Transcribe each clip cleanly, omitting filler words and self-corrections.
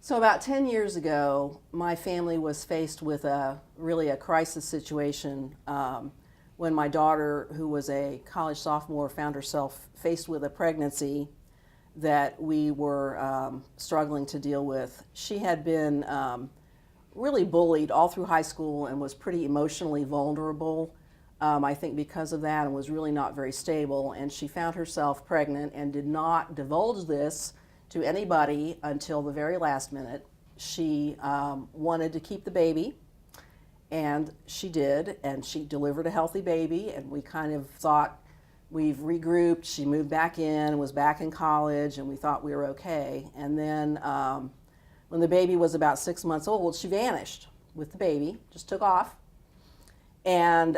So about 10 years ago, my family was faced with really a crisis situation when my daughter, who was a college sophomore, found herself faced with a pregnancy that we were struggling to deal with. She had been really bullied all through high school and was pretty emotionally vulnerable, I think because of that, and was really not very stable. And she found herself pregnant and did not divulge this to anybody until the very last minute. She wanted to keep the baby, and she did, and she delivered a healthy baby, and we kind of thought we've regrouped. She moved back in, was back in college, and we thought we were okay. And then when the baby was about 6 months old, she vanished with the baby, just took off. And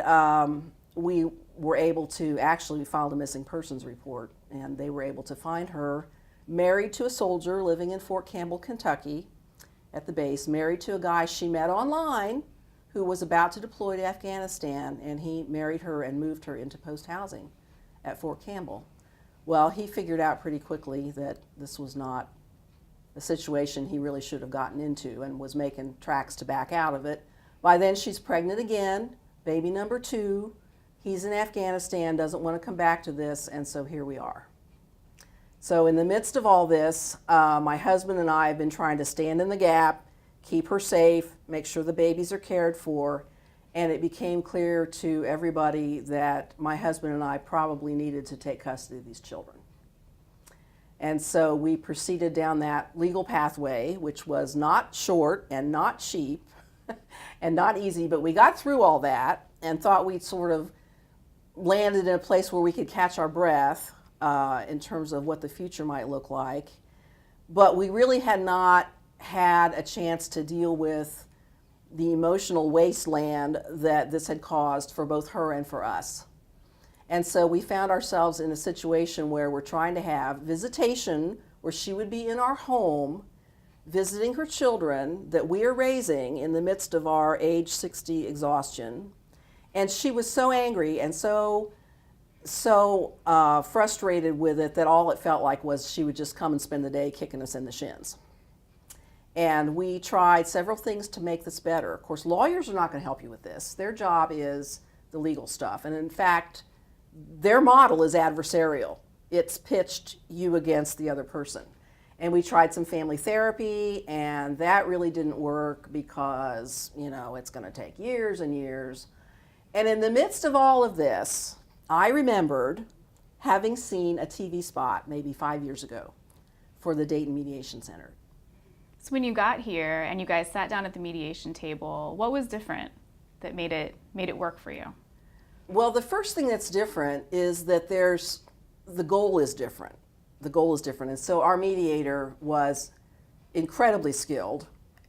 we were able to, actually, we filed a missing persons report, and they were able to find her married to a soldier living in Fort Campbell, Kentucky, at the base, married to a guy she met online who was about to deploy to Afghanistan, and he married her and moved her into post housing at Fort Campbell. Well, he figured out pretty quickly that this was not a situation he really should have gotten into and was making tracks to back out of it. By then she's pregnant again, baby number 2. He's in Afghanistan, doesn't want to come back to this, and so here we are. So in the midst of all this, my husband and I have been trying to stand in the gap, keep her safe, make sure the babies are cared for, and it became clear to everybody that my husband and I probably needed to take custody of these children. And so we proceeded down that legal pathway, which was not short and not cheap and not easy, but we got through all that and thought we'd sort of landed in a place where we could catch our breath in terms of what the future might look like. But we really had not had a chance to deal with the emotional wasteland that this had caused for both her and for us. And so we found ourselves in a situation where we're trying to have visitation, where she would be in our home visiting her children that we are raising in the midst of our age 60 exhaustion. And she was so angry and so frustrated with it that all it felt like was she would just come and spend the day kicking us in the shins. And we tried several things to make this better. Of course, lawyers are not going to help you with this. Their job is the legal stuff. And in fact, their model is adversarial. It's pitched you against the other person. And we tried some family therapy, and that really didn't work because, it's going to take years and years. And in the midst of all of this, I remembered having seen a TV spot maybe 5 years ago for the Dayton Mediation Center. So when you got here and you guys sat down at the mediation table, what was different that made it work for you? Well, the first thing that's different is that the goal is different. The goal is different. And so our mediator was incredibly skilled.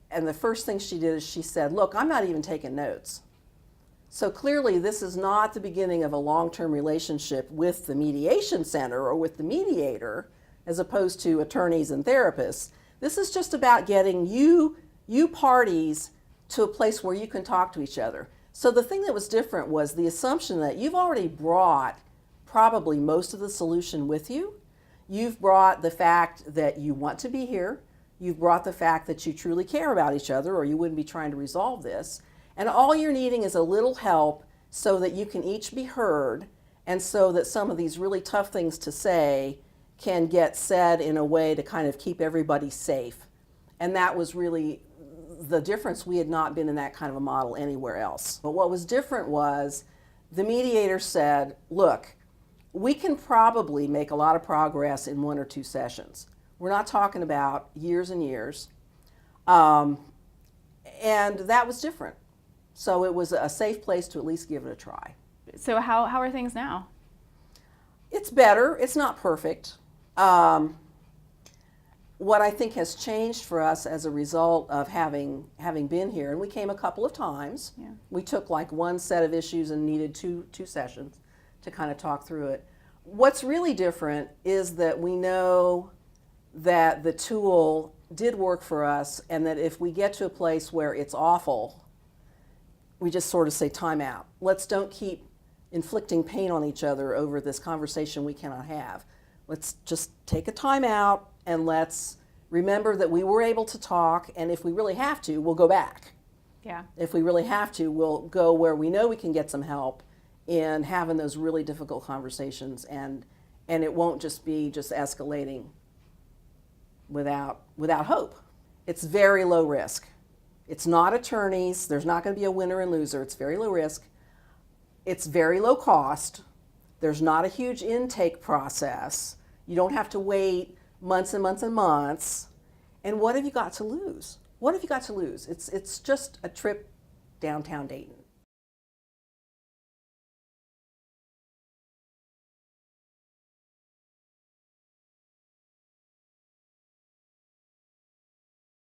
And the first thing she did is she said, look, I'm not even taking notes. So clearly this is not the beginning of a long-term relationship with the mediation center or with the mediator, as opposed to attorneys and therapists. This is just about getting you parties to a place where you can talk to each other. So the thing that was different was the assumption that you've already brought probably most of the solution with you. You've brought the fact that you want to be here. You've brought the fact that you truly care about each other, or you wouldn't be trying to resolve this. And all you're needing is a little help so that you can each be heard, and so that some of these really tough things to say can get said in a way to kind of keep everybody safe. And that was really the difference. We had not been in that kind of a model anywhere else. But what was different was the mediator said, look, we can probably make a lot of progress in 1 or 2 sessions. We're not talking about years and years. And that was different. So it was a safe place to at least give it a try. So how are things now? It's better. It's not perfect. What I think has changed for us as a result of having been here, and we came a couple of times. Yeah. We took like one set of issues and needed two sessions to kind of talk through it. What's really different is that we know that the tool did work for us, and that if we get to a place where it's awful, we just sort of say time out. Don't keep inflicting pain on each other over this conversation we cannot have. Let's just take a time out and let's remember that we were able to talk, and if we really have to, we'll go back. Yeah. If we really have to, we'll go where we know we can get some help in having those really difficult conversations, and it won't just be just escalating without hope. It's very low risk. It's not attorneys. There's not going to be a winner and loser. It's very low risk. It's very low cost. There's not a huge intake process. You don't have to wait months and months and months. And what have you got to lose? What have you got to lose? It's just a trip downtown Dayton.